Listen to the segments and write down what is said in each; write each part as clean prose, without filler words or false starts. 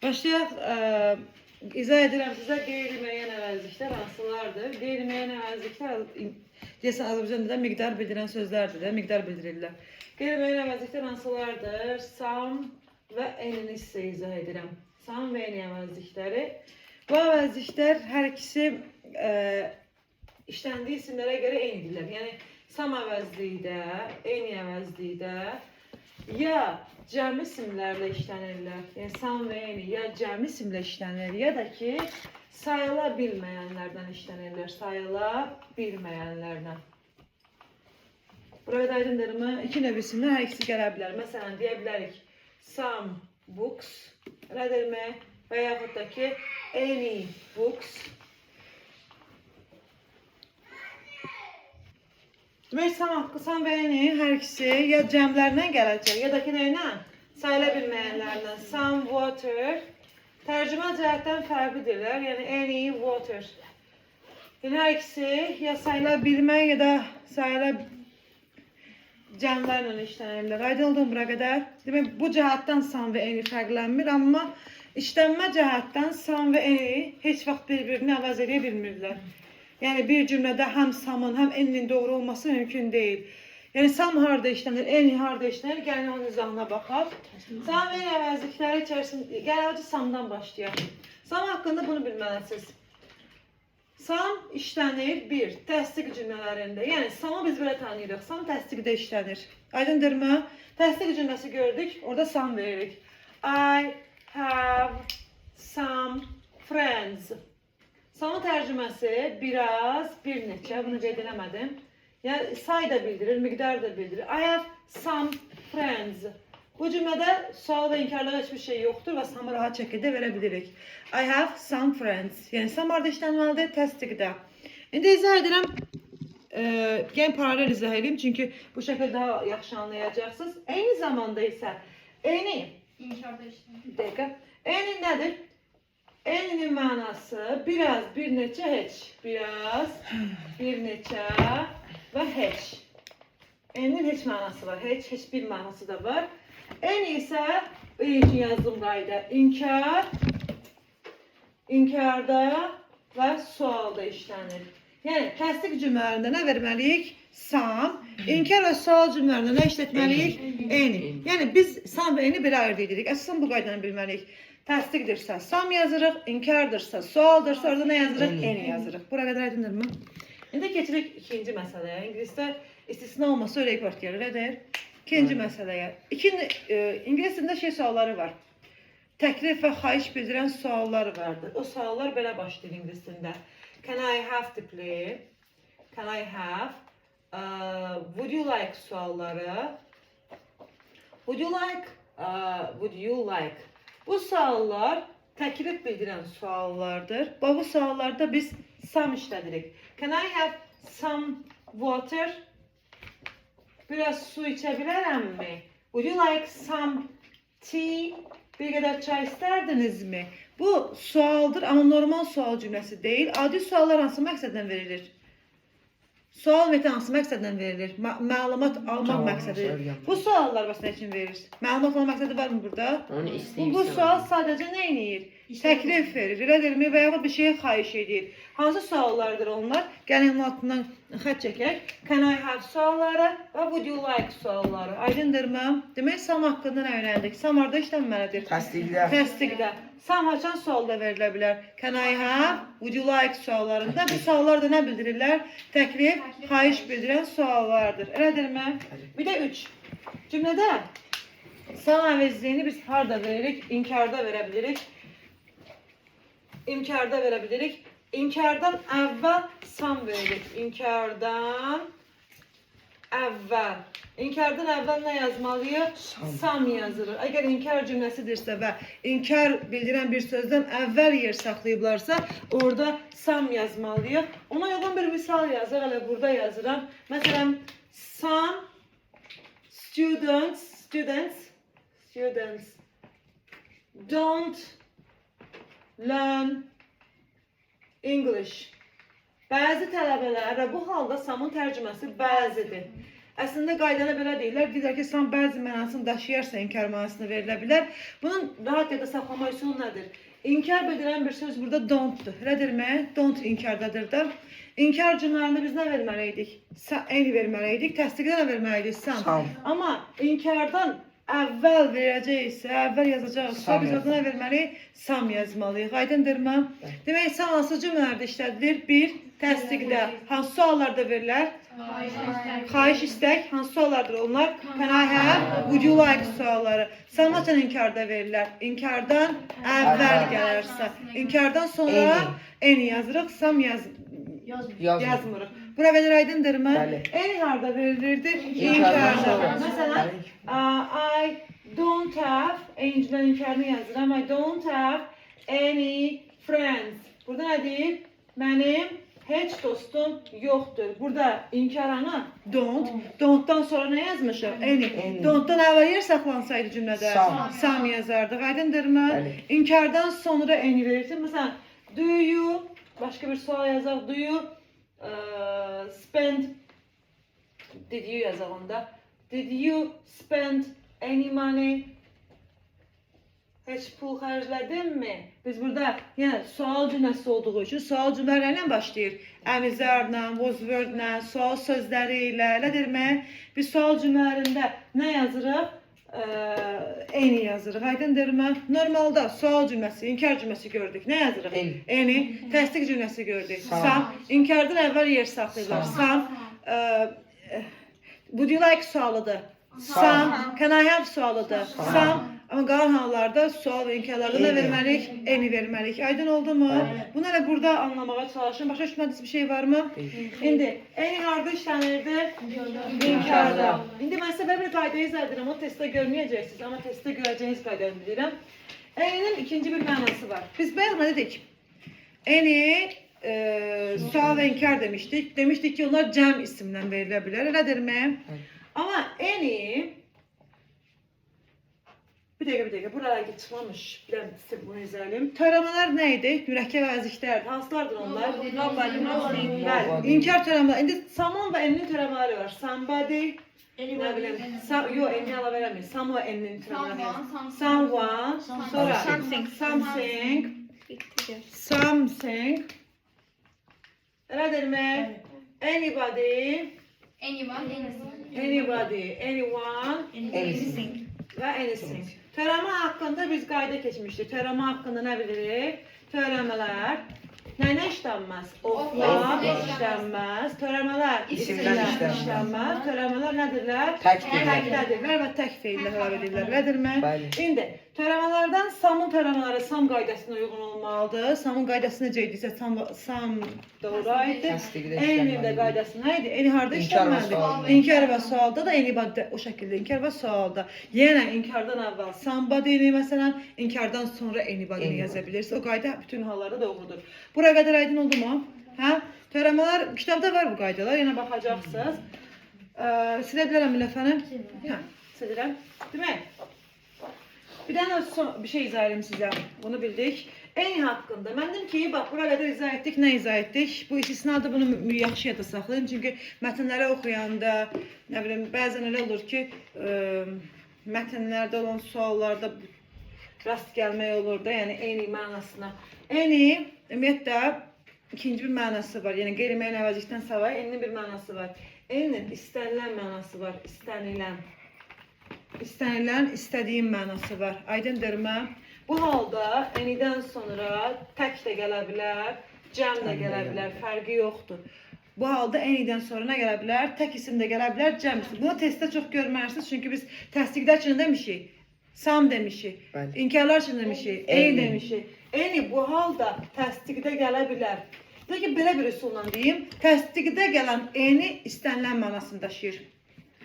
Başlayaq, izah edirəm sizə qeyri-müəyyən əvəzliklər hansılardır. Qeyri-müəyyən əvəzliklər deyəsən Azərbaycan dilində miqdar bildirən sözlərdir də, miqdar bildirirlər. Qeyri-müəyyən əvəzliklər hansılardır? Sam və enini sizə izah edirəm. Sam və eni əvəzlikləri. Bu əvəzliklər hər ikisi işləndiyi isimlərə görə eynidirlər. Yəni sam əvəzlikdə, eni əvəzlikdə ya cəmi isimlərlə işlənirlər. Yəni sam və eni ya cəmi isimlə işlənir, ya da ki sayıla bilməyənlərdən işlənirlər. Sayıla bilməyənlərdən. Burada aydındırmı? İki növ isimlər hər ikisi gələ bilər. Məsələn, deyə bilərik some books, elədirmi? Və yaxud da ki any books. Demək, sam və eni hər ikisi ya cəmlərdən gələcək, ya da ki nəylə? Sayıla bilməyənlərdən. Some water. Tərcümə cəhətdən fərqlidirlər. Yəni, any water. Yəni, hər ikisi ya sayıla bilmək, ya da sayıla cəmlərlə işlənirlər. Aydın oldu bura qədər. Demək, bu cəhətdən sam və eni fərqlənmir, amma işlənmə cəhətdən sam və eni heç vaxt bir-birini əvəz edə bilmirlər. Yəni bir cümlədə həm samın, həm eninin doğru olması mümkün deyil. Yəni sam harda işlənir, eni harda işlənir, gəlin onun izahına baxaq. Sam və eni əvəzlikləri içərisində, gəlin önce samdan başlayaq. Sam haqqında bunu bilməlisiniz. Sam işlənir bir, təsdiq cümlələrində. Yəni samı biz belə tanıyırıq. Sam təsdiqdə işlənir. Aydındırmı? Təsdiq cümləsi gördük, orada sam veririk. I have some friends. Samın tərcüməsi biraz, bir neçə, bunu qeyd eləmədim. Yəni say da bildirir, miqdar da bildirir. I have some friends. Bu cümlədə sual və inkarlığa heç bir şey yoxdur və samı rahat şəkildə verə bilirik. I have some friends. Yəni sam harda işlənməlidir? Təsdiqdə. İndi izah edirəm. Yəni paralel izah edeyim, çünki bu şəkildə daha yaxşı anlayacaqsınız. Eyni zamanda isə eni İnşaatda işlənir. Bir dəqiqə. Eni nədir? Eninin mənası biraz, bir neçə, heç. Biraz, bir neçə və heç. Eninin heç mənası var. Heç bir mənası da var. Eni isə ilkin yazılım qayda. İnkar, inkarda və sualda işlənir. Yəni, təsdiq cümlələrində nə verməliyik? Sam. İnkar və sual cümlələrində nə işlətməliyik? Eni. Yəni, biz sam və eni belə ayırt edirik. Əsasən bu qaydanı bilməliyik. Təsdiqdirsə sam yazırıq, inkardırsa, sualdırsa, orada nə yazırıq? Eni yazırıq. Bura qədər aydındırmı? İndi keçirik ikinci məsələyə. İngilisdə istisna olması öyrək gəlir, elədir? İkinci məsələyə. İngilis dilində sualları var. Təklif və xahiş bildirən suallar vardır. O suallar belə başlayır ingilis dilində. Can I have to play? Can I have? Would you like sualları? Would you like? Would you like? Bu suallar təklif bildirən suallardır. Bu suallarda biz some işlədirik. Can I have some water? Biraz su içə bilərəmmi? Would you like some tea? Bir qədər çay istərdinizmi? Bu sualdır, amma normal sual cümləsi deyil. Adi suallar hansı məqsədlə verilir? Sual meti hansı məqsədlə verilir? Məlumat almaq məqsədi. Bu suallar başına üçün verilir. Məlumat almaq məqsədi var mı burada? Bu sual sadəcə nə edir? Təklif verir, elədirmi? Və yaxud bir şeyə xahiş edir. Hansı suallardır onlar? Gəlin altından xət çəkək. Can I have sualları və would you like sualları. Aydındırmı? Demək, sam haqqında nə öyrəndik? Sam harada işlənməlidir? Təsdiqdə. Təsdiqdə. Sam haçan sualda verilə bilər? Can I have? Would you like suallarında. Bu suallar da nə bildirirlər? Təklif, xahiş bildirən suallardır. Elədirmi? Bir də 3. Cümlədə sam əvəzliyini biz harada veririk? İnkarda verə bilirik. İnkarda verə bilirik. İnkardan əvvəl sam veririk. İnkardan əvvəl. İnkardan əvvəl nə yazmalıyıq? Sam yazılır. Əgər inkar cümləsidirsə və inkar bildirən bir sözdən əvvəl yer saxlayıblarsa, orada sam yazmalıyıq. Ona uyğun bir misal yazır. Hələ burada yazıram. Məsələn, some students don't learn English. Bəzi tələbələr və bu halda samın tərcüməsi bəzidir. Əslində qaydada belə deyirlər. Deyirlər ki, sən bəzi mənasını daşıyarsa inkar mənasını verilə bilər. Bunun rahat yadda saxlama üsulu nədir? İnkar edilən bir söz burada don't-dur. Elədirmi? Don't inkardadır da. İnkar cümlələrində biz nə verməliydik? Eyni verməliydik. Təsdiqdə nə verməliydik? Sam. Amma inkardan əvvəl verəcəksə, əvvəl yazacaqsa, biz orada nə verməliyik? Sam yazmalıyıq. Aydındırmı? Demək, sam hansı cümlələrdə işlədilir? Bir, təsdiqdə. Hansı suallarda verirlər? Xahiş istək. Hansı suallardır onlar? Can I have? Would you like sualları. Samacan inkarda verirlər. İnkardan əvvəl gələrsə. İnkardan sonra eni yazırıq. Sam yazmırıq. Bura qədər aydındırmı? Eni harda verilirdi? İnkarda. Məsələn, I don't have, eniciden inkarını yazıram. I don't have any friends. Burada nə deyir? Mənim heç dostum yoxdur. Burada inkarana don't. Don't-dan sonra nə yazmışıq? Any. Don't-dan əvvəl yer saxlansaydı cümlədə sam yazardıq. Aydındırmı? İnkardan sonra any verirsin. Məsələn, do you, başqa bir sual yazaq. Do you spend, did you yazaq onda. Did you spend any money? Heç pul xərclədinmi? Biz burada yəni sual cümləsi olduğu üçün sual cümlələrlə başlayır. Əmizarla, was wordlə, sual sözləri ilə, elədirmi? Biz sual cümlələrində nə yazırıq? Eni yazırıq. Aydındırmı? Normalda sual cümləsi, inkar cümləsi gördük. Nə yazırıq? Eni. Təsdiq cümləsi gördük. Sam. İnkardan əvvəl yer saxlayırlar. Sam. Would you like sualıdır. Sam. Can I have sualıdır. Sam. Amma qalan hallarda sual və inkarlarda nə verməliyik? Eni verməliyik. Aydın oldu mu? Bunu elə burada anlamağa çalışın. Başa düşmədiniz bir şey var mı? İndi eni harda işlənirdi? İnkarda. İndi mən sizə bir qayda izah edirəm. O testdə görməyəcəksiniz. Amma testdə görəcəyiniz qaydanı bilirəm. Eninin ikinci bir mənası var. Biz bayaq nə dedik? Eni sual və inkar demişdik. Demişdik ki, onlar cəm isimlə verilə bilər. Elədirmi? Amma eni bir dəqiqə, buralara çıxmamış, biləm sizə bunu izləyəlim. Törəmələr nə idi? Mürəkkəb əziklərdir. Hansılardır onlar? Bəli, inkar törəmələr. İndi saman və eninin törəmələri var. Somebody, nə biləm, yox, enini əlavə eləmir. Some və eninin törəmələri. Someone, sonra something, elədirmi? Anybody, anyone, və anything. Törəmə haqqında biz qayda keçmişdik. Törəmə haqqında nə bilirik? Törəmələr nə işlənməz? Oflar işlənməz. Törəmələr isimlər işlənməz. Törəmələr nədirlər? Təkdirlər və tək feillər əlavə edirlər. Elədirmi? İndi törəmələrdən samın törəmələri sam qaydasına uyğun olmalıdır. Samın qaydası necə idisə sam doğru aiddir. Eninin də qaydası nə idi? Eni harda işlənməlidir? İnkar və sualda da eni o şəkildə inkar və sualda. Yenə inkardan əvvəl somebody-ni məsələn, inkardan sonra anybody-ni yaza bilirsiniz. O qayda bütün hallarda doğrudur. Buraya qədər aydın oldu mu? Hə? Törəmələr kitabda var bu qaydalar. Yenə baxacaqsınız. Silə bilərəm ləfənim? Hə, silirəm. Demək, bir dənə bir şey izah edim sizə. Bunu bildik. Eni haqqında. Mən dedim ki, bax, buraya qədər izah etdik. Nə izah etdik? Bu istisnadır, bunu yaxşı yada saxlayın. Çünki mətnləri oxuyanda, nə bilim, bəzən elə olur ki, mətnlərdə olan suallarda rast gəlmək olur da, yəni eni mənasına. Eni, ümumiyyətlə, ikinci bir mənası var. Yəni, qeyri-müəyyən əvəzlikdən savayı eninin bir mənası var. Eninin istənilən mənası var. İstənilən, istədiyin mənası var. Aydındırmı? Bu halda enidən sonra tək də gələ bilər, cəm də gələ bilər, fərqi yoxdur. Bu halda enidən sonra nə gələ bilər? Tək isim də gələ bilər, cəm isim. Bunu testdə çox görməlisiniz, çünki biz təsdiqlər üçün demişik, sam demişik, inkarlar üçün demişik, eni demişik. Eni bu halda təsdiqdə gələ bilər. Peki belə bir üsulla deyim, təsdiqdə gələn eni istənilən mənasını daşıyır.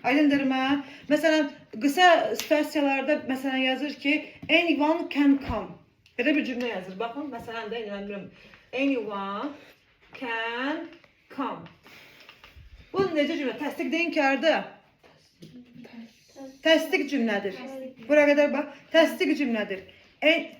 Aydındırmı? Məsələn, qısa situasiyalarda məsələn yazır ki, anyone can come. Belə bir cümlə yazır. Baxın, məsələn də inanmıyorum. Anyone can come. Bu necə cümlə? Təsdiqdə inkardır. Təsdiq cümlədir. Buraya qədər bax, təsdiq cümlədir.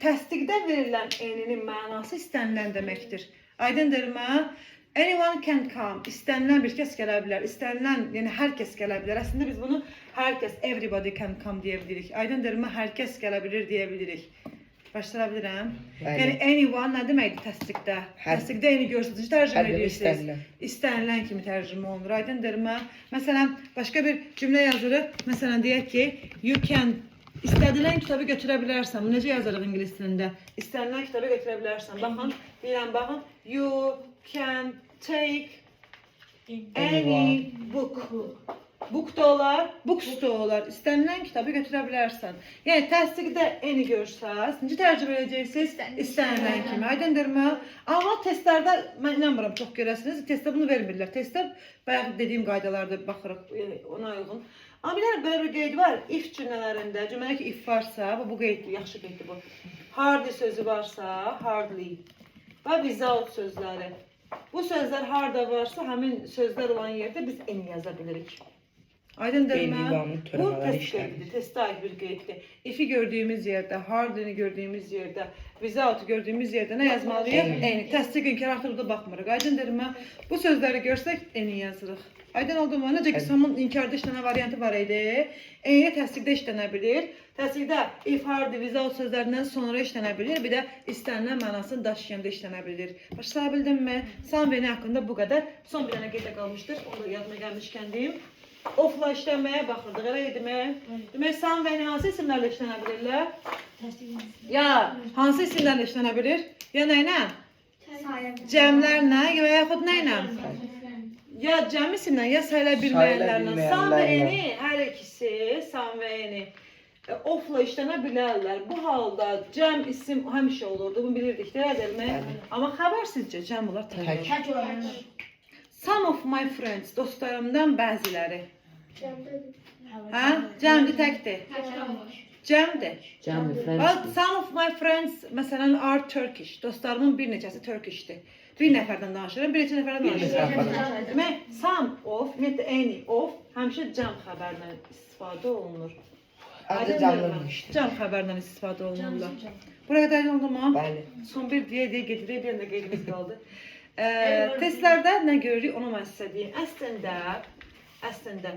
Təsdiqdə verilən eninin mənası istənilən deməkdir. Aydındırmı? Anyone can come. İstənilən bir kəs gələ bilər. İstənilən, yəni hər kəs gələ bilər. Əslində biz bunu hər kəs, everybody can come deyə bilirik. Aydındırmı? Hər kəs gələ bilir deyə bilirik. Başlara bilirəm. Yəni anyone nə deməkdir təsdiqdə? Təsdiqdə any görsənici tərcümə edirsiniz. İstənilən kimi tərcümə olunur. Aydındırmı? Məsələn, başqa bir cümlə yazırıq. Məsələn, deyək ki, you can istədilən kitabı götürə bilərsən. Bu necə yazırıq ingilis dilində? İstənilən kitabı götürə bilərsən. Baxın, deyirəm, baxın. You can take any book. Book da olar, books da olar. İstənilən kitabı götürə bilərsən. Yəni təsdiqdə any görsəz, necə tərcümə edəcəksiniz? İstənilən kimi. Aydındırmı? Amma testlərdə mən inanmıram çox görəsiniz. Testdə bunu vermirlər. Testdə bayaq dediyim qaydalarda baxırıq, yəni ona uyğun. Amma bir belə bir qeyd var. If cümlələrində, cümlədə ki if varsa, bu qeyddir, yaxşı qeyddir bu. Hardly sözü varsa, hardly. Və without sözləri. Bu sözlər harda varsa, həmin sözlər olan yerdə biz any yaza bilirik. Aydındırmı? Bu test qeydidir, testə aid bir qeyddir. If'i gördüyümüz yerdə, hardly'ni gördüyümüz yerdə, without'u gördüyümüz yerdə nə yazmalıyıq? Any. Təsdiq inkar artıq burada baxmırıq. Aydındırmı? Bu sözləri görsək any yazırıq. Aydın oldu mu? Necə ki, samın inkarda işlənə variantı var idi. Any təsdiqdə işlənə bilir. Təsdiqdə if, hardly, without sözlərindən sonra işlənə bilir. Bir də istənilən mənasını daşıyanda işlənə bilir. Başlaya bildinmi? Samveni haqqında bu qədər. Son bir dənə qeydə qalmışdır. Onu da yadıma gəlmişkən deyim. Ofla işlənməyə baxırdıq, elə idimi? Demək, samveni hansı isimlərlə işlənə bilirlər? Ya, hansı isimlərlə işlənə bilir? Ya nə ilə? Cəmlərlə, ya yaxud nə ilə? Ya cəm isimlə, ya sayıla bilməyənlərlə. Samveni, hər ikisi samveni ofla işlənə bilərlər. Bu halda cəm isim həmişə olurdu, bunu bilirdik, deyilmi? Amma xəbər sizcə cəm olar tək? Some of my friends, dostlarımdan bəziləri. Hə? Cəmdir, təkdir. Cəmdir. Some of my friends, məsələn, are Turkish. Dostlarımın bir neçəsi Turkishdir. Bir nəfərdən danışırım, bir neçə nəfərdən danışırım. Demək, some of, ümumiyyətlə, any of, həmişə cəm xəbərlə istifadə olunur. Cəm xəbərlə istifadə olunurlar. Buraya qədər oldu mu? Bəli. Son bir deyə gedirik, bir də qeydimiz qaldı. Testlərdə nə görürük, onu mən sizə deyim. Əslində,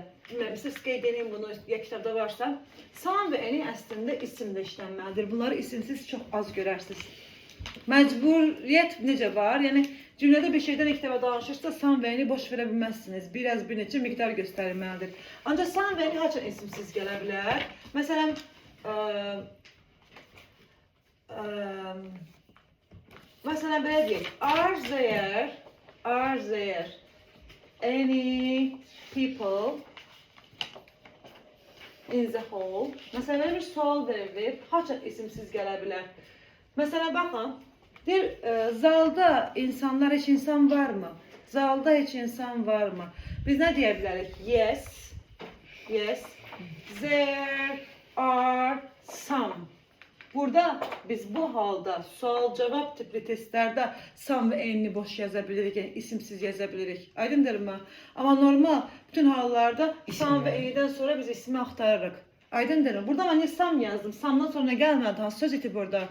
siz qeyd edin bunu, ya kitabda varsa, some və any əslində isimlə işlənməlidir. Bunları isimsiz çox az görərsiniz. Məcburiyyət necə var? Yəni, cümlədə bir şeydən ilk dəfə danışırsa, some və any boş verə bilməzsiniz. Biraz bir neçə miqdar göstərilməlidir. Ancaq some və any haçan isimsiz gələ bilər? Məsələn, məsələn, belə deyək, are there any people in the hall? Məsələn, belə bir sual verilir, haçan isimsiz gələ bilər? Məsələn, baxın, deyir, zalda insanlar, heç insan varmı? Zalda heç insan varmı? Biz nə deyə bilərik? Yes, there are some. Burada biz bu halda sual-cavab tipli testlərdə some və any boş yaza bilirik, yəni isimsiz yaza bilirik. Aydındırmı? Amma normal bütün hallarda some və any'dən sonra biz ismi axtarırıq. Aydındırmı? Burada mən some yazdım. Some'dan sonra gəlmədi. Hansı söz iti burada?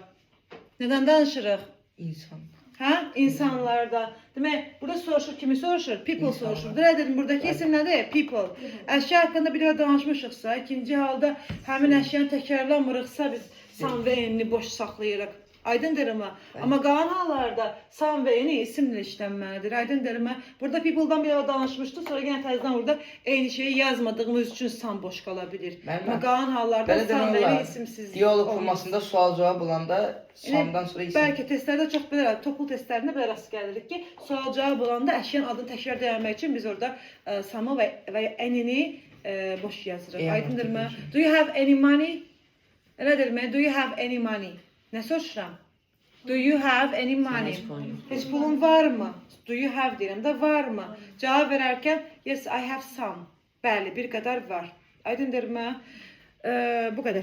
Nədən danışırıq? İnsan. Hə? İnsanlarda. Demək, burada soruşur, kimi soruşur? People soruşur. Dirə dedim, buradakı isim nədir? People. Əşya haqqında bir dəfə danışmışıqsa, ikinci halda həmin əşyanı təkrarlamırıqsa biz some və any boş saxlayırıq. Aydındırmı? Amma qalan hallarda some və any isimlə işlənməlidir. Aydındırmı? Burada people'dan bir dəfə danışmışdıq, sonra yenə təzədən burada eyni şeyi yazmadığımız üçün some boş qala bilir. Amma qalan hallarda some və any isimsiz. Diyalog formasında sual-cavab olanda some'dan sonra isim. Bəlkə testlərdə çox belə, toplu testlərində belə rast gəlirik ki, sual-cavab olanda əşyanın adını təkrar etmək üçün biz orada some'ı və any'ni boş yazırıq. Aydındırmı? Do you have any money? Elədirmi? Do you have any money? Nə soruşuram? Do you have any money? Heç pulun var mı? Do you have deyirəm də var mı? Cavab verərkən yes, I have some. Bəli, bir qədər var. Aydındırmı? Bu qədər.